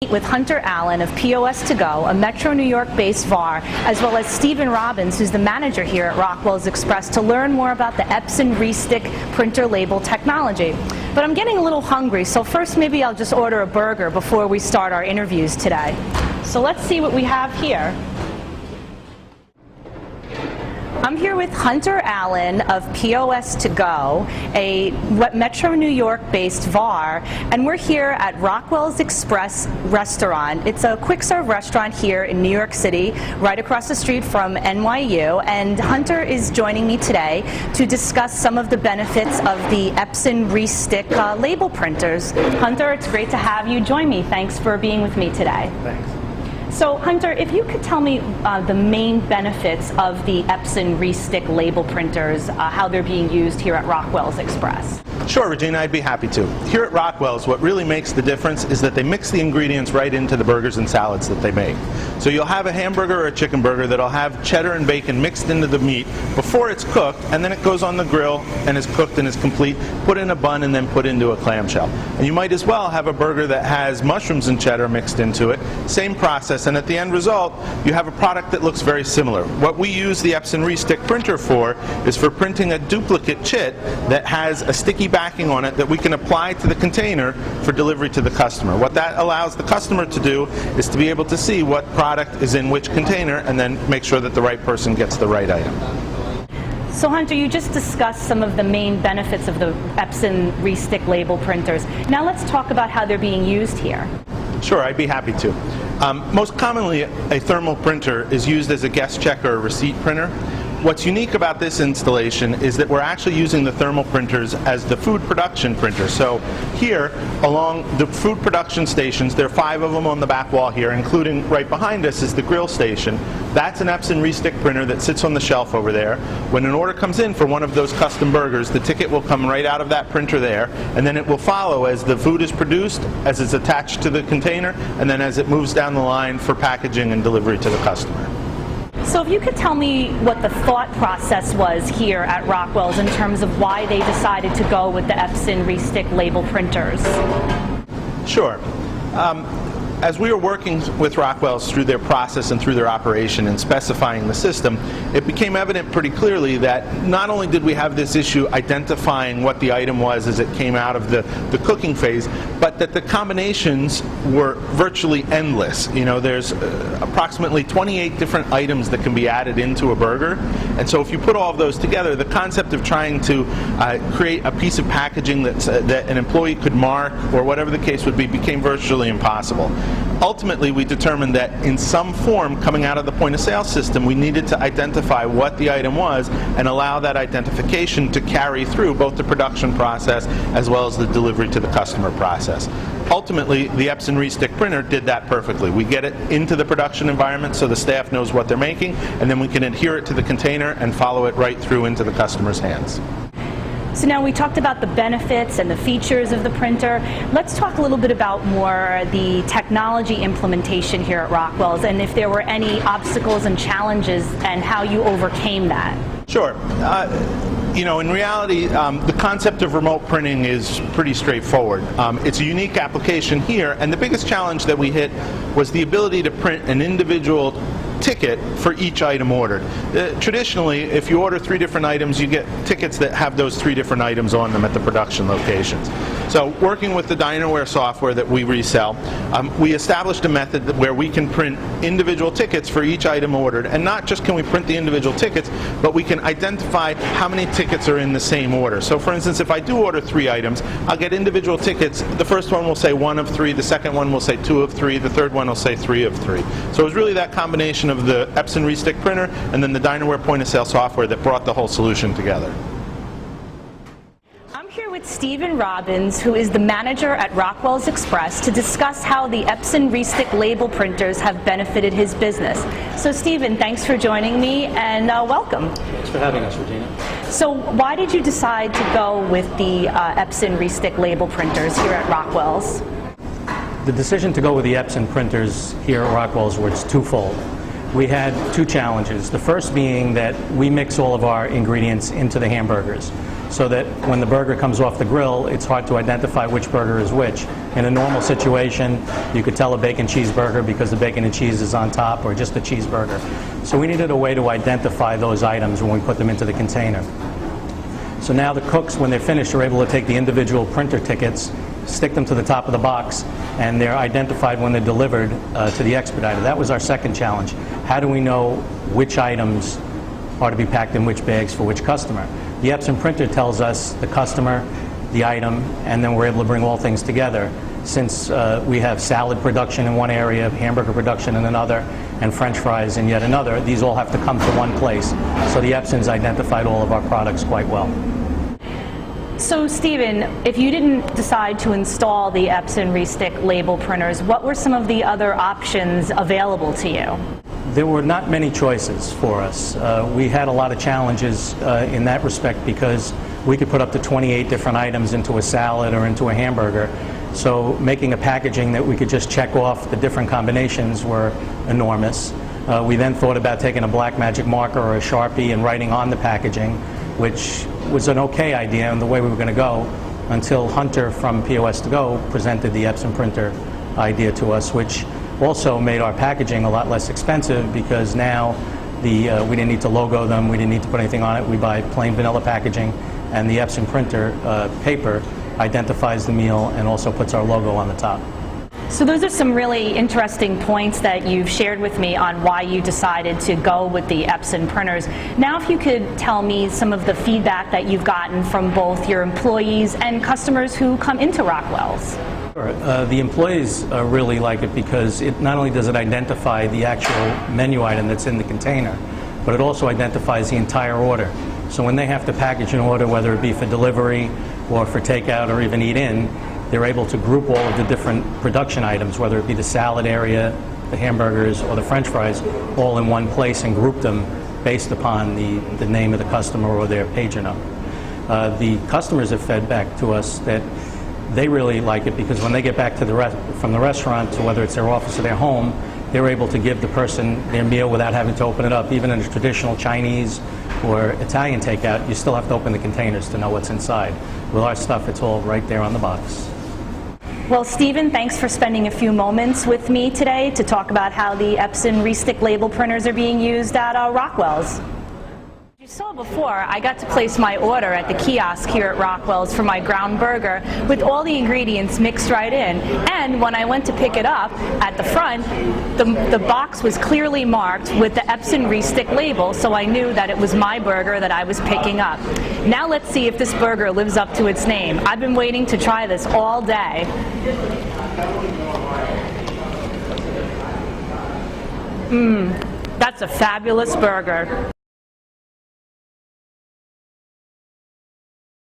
with Hunter Allen of POS to Go, a Metro New York-based VAR, as well as Stephen Robbins, who's the manager here at Rockwell's Express, to learn more about the Epson ReStick printer label technology. But I'm getting a little hungry, so first maybe I'll just order a burger before we start our interviews today. So let's see what we have here. I'm here with Hunter Allen of POS to Go, a Metro New York-based VAR, and we're here at Rockwell's Express restaurant. It's a quick-serve restaurant here in New York City, right across the street from NYU, and Hunter is joining me today to discuss some of the benefits of the Epson ReStick label printers. Hunter, it's great to have you join me. Thanks for being with me today. Thanks. So, Hunter, if you could tell me the main benefits of the Epson ReStick label printers, how they're being used here at Rockwell's Express. Sure, Regina, I'd be happy to. Here at Rockwell's, what really makes the difference is that they mix the ingredients right into the burgers and salads that they make. So you'll have a hamburger or a chicken burger that'll have cheddar and bacon mixed into the meat before it's cooked, and then it goes on the grill and is cooked and is complete, put in a bun and then put into a clamshell. And you might as well have a burger that has mushrooms and cheddar mixed into it, same process, and at the end result, you have a product that looks very similar. What we use the Epson ReStick printer for is for printing a duplicate chit that has a sticky backing on it that we can apply to the container for delivery to the customer. What that allows the customer to do is to be able to see what product is in which container and then make sure that the right person gets the right item. So Hunter, you just discussed some of the main benefits of the Epson ReStick label printers. Now let's talk about how they're being used here. Sure, I'd be happy to. Most commonly, a thermal printer is used as a guest check or a receipt printer. What's unique about this installation is that we're actually using the thermal printers as the food production printer. So here, along the food production stations, there are 5 of them on the back wall here, including right behind us is the grill station. That's an Epson ReStick printer that sits on the shelf over there. When an order comes in for one of those custom burgers, the ticket will come right out of that printer there, and then it will follow as the food is produced, as it's attached to the container, and then as it moves down the line for packaging and delivery to the customer. So if you could tell me what the thought process was here at Rockwell's in terms of why they decided to go with the Epson ReStick label printers. Sure. As we were working with Rockwell's through their process and through their operation and specifying the system, it became evident pretty clearly that not only did we have this issue identifying what the item was as it came out of the cooking phase, but that the combinations were virtually endless. You know, there's approximately 28 different items that can be added into a burger, and so if you put all of those together, the concept of trying to create a piece of packaging that an employee could mark or whatever the case would be became virtually impossible. Ultimately, we determined that in some form coming out of the point of sale system, we needed to identify what the item was and allow that identification to carry through both the production process as well as the delivery to the customer process. Ultimately, the Epson ReStick printer did that perfectly. We get it into the production environment so the staff knows what they're making, and then we can adhere it to the container and follow it right through into the customer's hands. So now we talked about the benefits and the features of the printer. Let's talk a little bit about more the technology implementation here at Rockwell's and if there were any obstacles and challenges and how you overcame that. Sure. You know, in reality, the concept of remote printing is pretty straightforward. It's a unique application here, and the biggest challenge that we hit was the ability to print an individual ticket for each item ordered. Traditionally, if you order 3 different items, you get tickets that have those 3 different items on them at the production locations. So working with the Dinerware software that we resell, we established a method where we can print individual tickets for each item ordered, and not just can we print the individual tickets, but we can identify how many tickets are in the same order. So for instance, if I do order 3 items, I'll get individual tickets. The first one will say 1 of 3, the second one will say 2 of 3, the third one will say 3 of 3. So it was really that combination of the Epson ReStick printer and then the Dinerware point of sale software that brought the whole solution together. I'm here with Stephen Robbins, who is the manager at Rockwell's Express, to discuss how the Epson ReStick label printers have benefited his business. So Stephen, thanks for joining me and welcome. Thanks for having us, Regina. So why did you decide to go with the Epson ReStick label printers here at Rockwell's? The decision to go with the Epson printers here at Rockwell's was twofold. We had two challenges. The first being that we mix all of our ingredients into the hamburgers, so that when the burger comes off the grill, it's hard to identify which burger is which. In a normal situation, you could tell a bacon cheeseburger because the bacon and cheese is on top, or just a cheeseburger. So we needed a way to identify those items when we put them into the container. So now the cooks, when they're finished, are able to take the individual printer tickets, stick them to the top of the box, and they're identified when they're delivered to the expediter. That was our second challenge. How do we know which items are to be packed in which bags for which customer? The Epson printer tells us the customer, the item, and then we're able to bring all things together. Since we have salad production in one area, hamburger production in another, and French fries in yet another, these all have to come to one place. So the Epson's identified all of our products quite well. So Stephen, if you didn't decide to install the Epson ReStick label printers, what were some of the other options available to you? There were not many choices for us. We had a lot of challenges in that respect because we could put up to 28 different items into a salad or into a hamburger. So making a packaging that we could just check off the different combinations were enormous. We then thought about taking a black magic marker or a Sharpie and writing on the packaging, which was an okay idea and the way we were going to go, until Hunter from POS to Go presented the Epson printer idea to us, which also made our packaging a lot less expensive because now we didn't need to logo them, we didn't need to put anything on it. We buy plain vanilla packaging, and the Epson printer paper identifies the meal and also puts our logo on the top. So those are some really interesting points that you've shared with me on why you decided to go with the Epson printers. Now if you could tell me some of the feedback that you've gotten from both your employees and customers who come into Rockwell's. Sure. The employees really like it because it not only does it identify the actual menu item that's in the container, but it also identifies the entire order. So when they have to package an order, whether it be for delivery or for takeout or even eat in, they're able to group all of the different production items, whether it be the salad area, the hamburgers, or the French fries, all in one place and group them based upon the name of the customer or their pager number. The customers have fed back to us that they really like it because when they get back to from the restaurant to whether it's their office or their home, they're able to give the person their meal without having to open it up. Even in a traditional Chinese or Italian takeout, you still have to open the containers to know what's inside. With our stuff, it's all right there on the box. Well, Stephen, thanks for spending a few moments with me today to talk about how the Epson ReStick label printers are being used at Rockwell's. You saw before, I got to place my order at the kiosk here at Rockwell's for my ground burger with all the ingredients mixed right in. And when I went to pick it up at the front, the box was clearly marked with the Epson ReStick label, so I knew that it was my burger that I was picking up. Now let's see if this burger lives up to its name. I've been waiting to try this all day. That's a fabulous burger.